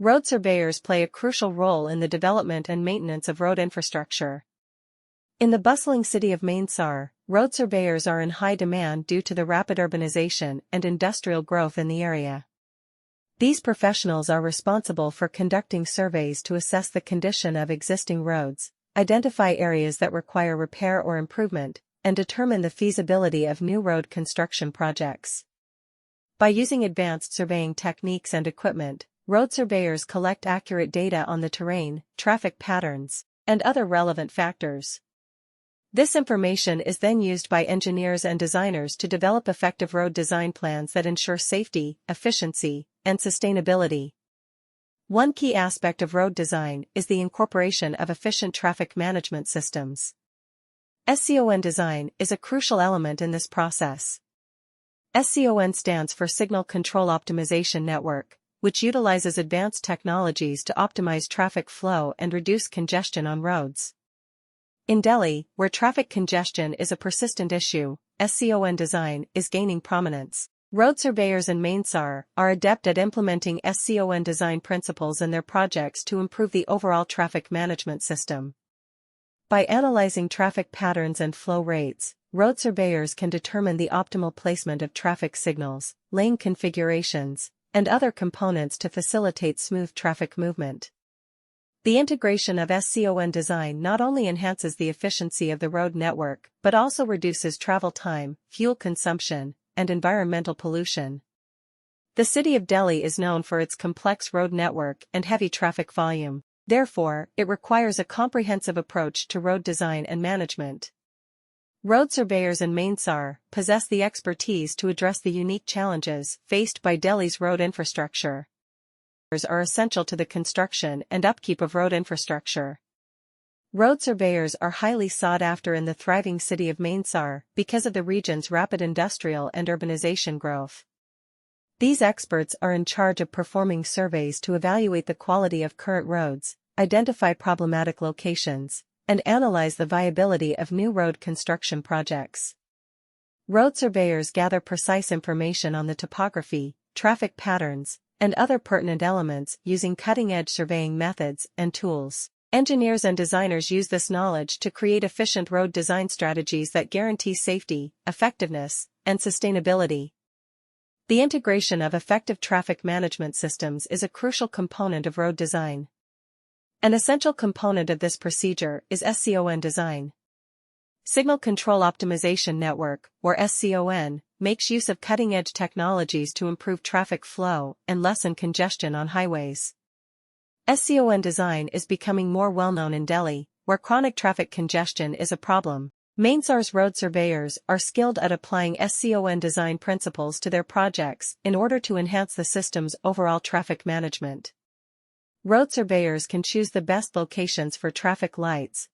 Road surveyors play a crucial role in the development and maintenance of road infrastructure. In the bustling city of Manesar, road surveyors are in high demand due to the rapid urbanization and industrial growth in the area. These professionals are responsible for conducting surveys to assess the condition of existing roads, identify areas that require repair or improvement, and determine the feasibility of new road construction projects. By using advanced surveying techniques and equipment, road surveyors collect accurate data on the terrain, traffic patterns, and other relevant factors. This information is then used by engineers and designers to develop effective road design plans that ensure safety, efficiency, and sustainability. One key aspect of road design is the incorporation of efficient traffic management systems. SCON design is a crucial element in this process. SCON stands for Signal Control Optimization Network, which utilizes advanced technologies to optimize traffic flow and reduce congestion on roads. In Delhi, where traffic congestion is a persistent issue, SCON design is gaining prominence. Road surveyors in Manesar are adept at implementing SCON design principles in their projects to improve the overall traffic management system. By analyzing traffic patterns and flow rates, road surveyors can determine the optimal placement of traffic signals, lane configurations, and other components to facilitate smooth traffic movement. The integration of SCON design not only enhances the efficiency of the road network but also reduces travel time, fuel consumption, and environmental pollution. The city of Delhi is known for its complex road network and heavy traffic volume. Therefore, it requires a comprehensive approach to road design and management. Road surveyors in Manesar possess the expertise to address the unique challenges faced by Delhi's road infrastructure. Are essential to the construction and upkeep of road infrastructure. Road surveyors are highly sought after in the thriving city of Manesar because of the region's rapid industrial and urbanization growth. These experts are in charge of performing surveys to evaluate the quality of current roads, identify problematic locations, and analyze the viability of new road construction projects. Road surveyors gather precise information on the topography, traffic patterns, and other pertinent elements using cutting-edge surveying methods and tools. Engineers and designers use this knowledge to create efficient road design strategies that guarantee safety, effectiveness, and sustainability. The integration of effective traffic management systems is a crucial component of road design. An essential component of this procedure is SCON design. Signal Control Optimization Network, or SCON, makes use of cutting-edge technologies to improve traffic flow and lessen congestion on highways. SCON design is becoming more well-known in Delhi, where chronic traffic congestion is a problem. Manesar's road surveyors are skilled at applying SCON design principles to their projects in order to enhance the system's overall traffic management. Road surveyors can choose the best locations for traffic lights,